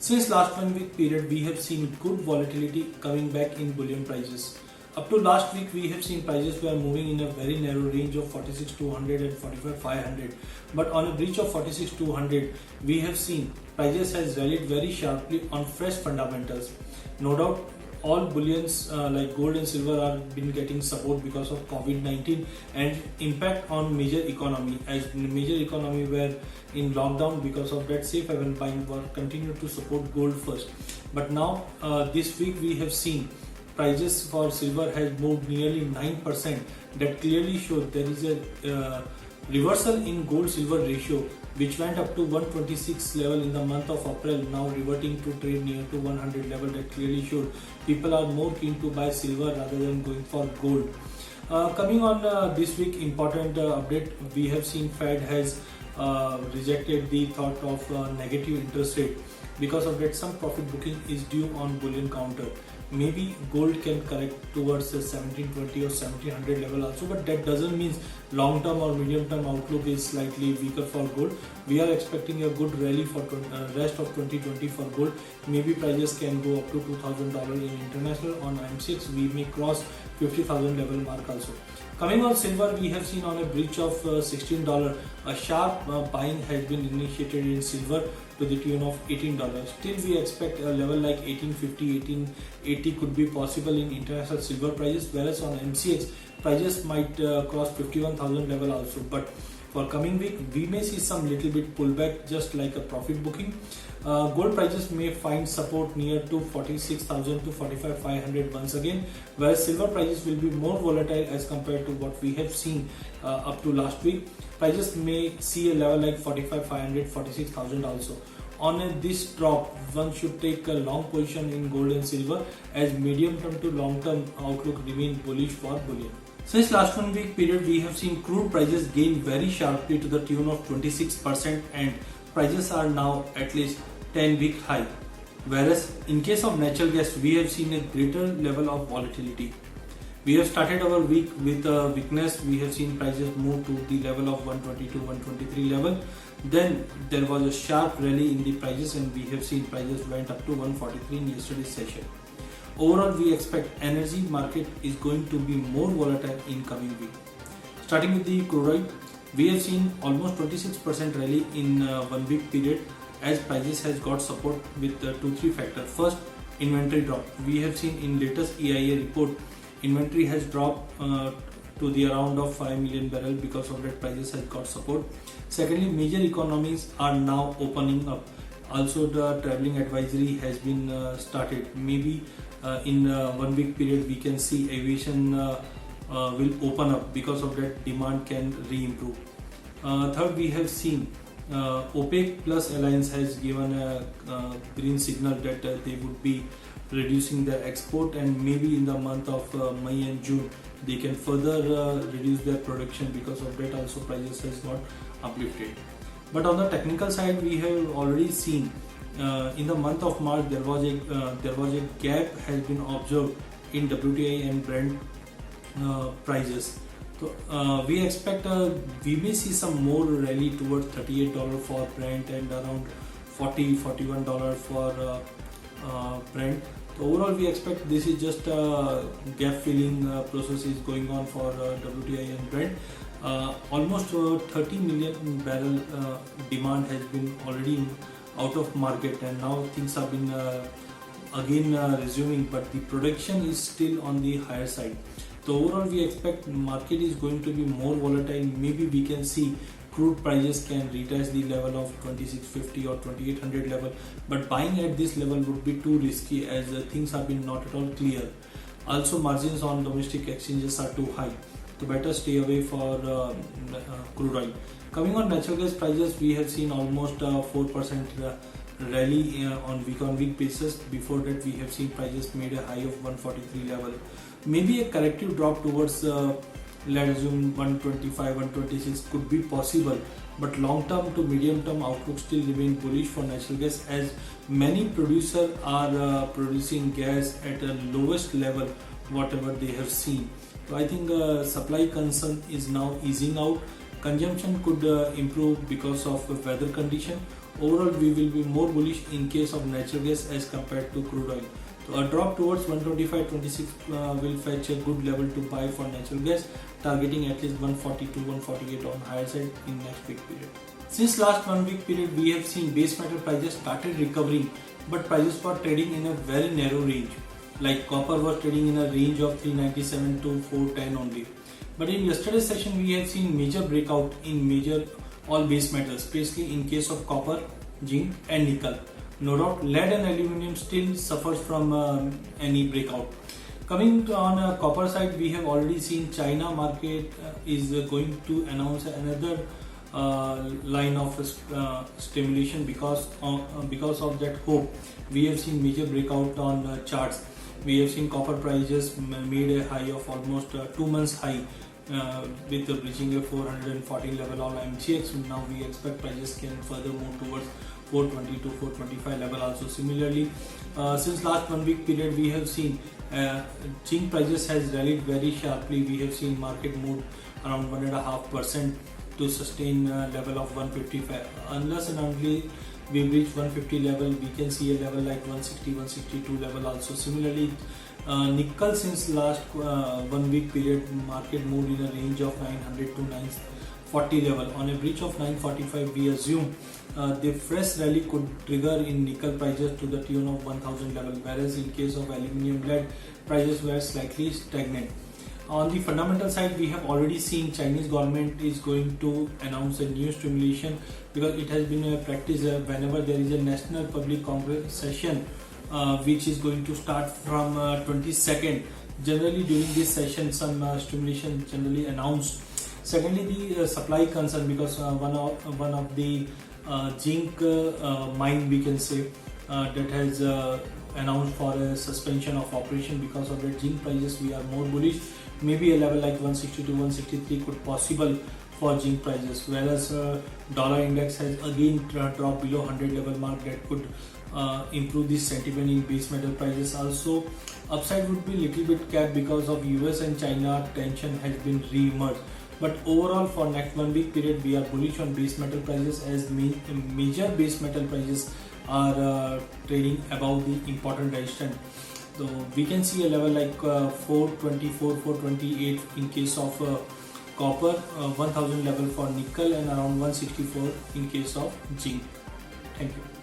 Since last 1 week period, we have seen good volatility coming back in bullion prices. Up to last week, we have seen prices were moving in a very narrow range of 46,200 and 45,500. But on a breach of 46,200, we have seen prices has rallied very sharply on fresh fundamentals. No doubt, all bullions like gold and silver are been getting support because of COVID-19 and impact on major economy, as major economy were in lockdown. Because of that, safe haven buying were continued to support gold first. But now this week we have seen prices for silver has moved nearly 9%. That clearly shows there is a reversal in gold silver ratio, which went up to 126 level in the month of April, now reverting to trade near to 100 level. That clearly showed people are more keen to buy silver rather than going for gold. Coming on this week, important update, we have seen Fed has rejected the thought of negative interest rate. Because of that, some profit booking is due on bullion counter. Maybe gold can correct towards the 1720 or 1700 level also, but that doesn't mean long term or medium term outlook is slightly weaker for gold. We are expecting a good rally for rest of 2020 for gold. Maybe prices can go up to $2,000 in international. On MCX we may cross 50,000 level mark also. Coming on silver, we have seen on a breach of $16, a sharp buying has been initiated in silver to the tune of $18. Still we expect a level like 1850, 1880 could be possible in international silver prices, whereas on MCX prices might cross 51,000 level also. But for coming week, we may see some little bit pullback, just like a profit booking. Gold prices may find support near to 46,000 to 45,500 once again, whereas silver prices will be more volatile as compared to what we have seen up to last week. Prices may see a level like 45,500, 46,000 also. On this drop, one should take a long position in gold and silver, as medium term to long term outlook remain bullish for bullion. Since last 1 week period, we have seen crude prices gain very sharply to the tune of 26%, and prices are now at least 10-week high. Whereas in case of natural gas, we have seen a greater level of volatility. We have started our week with a weakness. We have seen prices move to the level of 120 to 123 level. Then there was a sharp rally in the prices, and we have seen prices went up to 143 in yesterday's session. Overall, we expect energy market is going to be more volatile in coming week. Starting with the crude oil, we have seen almost 26% rally in 1 week period, as prices has got support with 2-3 factors. First, inventory drop. We have seen in latest EIA report, inventory has dropped to the around of 5 million barrel. Because of that, prices has got support. Secondly, major economies are now opening up. Also, the traveling advisory has been started. Maybe in 1 week period we can see aviation will open up. Because of that, demand can re-improve. Third, we have seen OPEC plus alliance has given a green signal that they would be reducing their export, and maybe in the month of May and June they can further reduce their production. Because of that also, prices has got uplifted. But on the technical side, we have already seen in the month of March there was a gap has been observed in WTI and Brent prices. So we expect we may see some more rally towards $38 for Brent and around $41 for Brent. So overall, we expect this is just a gap filling process is going on for WTI and Brent. Almost 30 million barrel demand has been already out of market, and now things have been again resuming, but the production is still on the higher side. So overall, we expect market is going to be more volatile. Maybe we can see crude prices can retest the level of 2650 or 2800 level, but buying at this level would be too risky, as things have been not at all clear. Also, margins on domestic exchanges are too high, so better stay away for crude oil. Coming on natural gas prices, we have seen almost 4% rally on week basis. Before that, we have seen prices made a high of 143 level. Maybe a corrective drop towards let's assume 125, 126 could be possible, but long term to medium term outlook still remain bullish for natural gas, as many producers are producing gas at a lowest level whatever they have seen. So I think supply concern is now easing out. Consumption could improve because of weather condition. Overall, we will be more bullish in case of natural gas as compared to crude oil. So a drop towards 125.26 will fetch a good level to buy for natural gas, targeting at least 140 to 148 on higher side in next week period. Since last 1 week period, we have seen base metal prices started recovering, but prices were trading in a very narrow range. Like copper was trading in a range of 397 to 410 only. But in yesterday's session, we have seen major breakout in major all base metals, especially in case of copper, zinc and nickel. No doubt, lead and aluminum still suffers from any breakout. Coming to on copper side, we have already seen China market is going to announce another line of stimulation because of that hope. We have seen major breakout on charts. We have seen copper prices made a high of almost 2 months high with reaching a 414 level on MCX. Now we expect prices can further move towards 420 to 425 level also. Similarly, since last 1 week period, we have seen zinc prices has rallied very sharply. We have seen market move around 1.5% to sustain level of 155. Unless and until we reach 150 level, we can see a level like 160, 162 level also. Similarly, nickel since last 1 week period, market moved in a range of 900 to 940 level. On a breach of 945, we assume the fresh rally could trigger in nickel prices to the tune of 1000 level, whereas in case of aluminum lead, prices were slightly stagnant. On the fundamental side, we have already seen Chinese government is going to announce a new stimulation, because it has been a practice whenever there is a National Public Congress session which is going to start from 22nd. Generally during this session some stimulation generally announced. Secondly, the supply concern, because one of the zinc mine, we can say, that has announced for a suspension of operation. Because of that, zinc prices we are more bullish. Maybe a level like 160 to 163 could possible for zinc prices, whereas dollar index has again dropped below 100 level mark. That could improve this sentiment in base metal prices. Also, upside would be little bit capped because of US and China tension has been re-emerged. But overall, for next 1 week period, we are bullish on base metal prices, as major base metal prices are trading above the important resistance. So we can see a level like 424, 428 in case of copper, 1000 level for nickel, and around 164 in case of zinc. Thank you.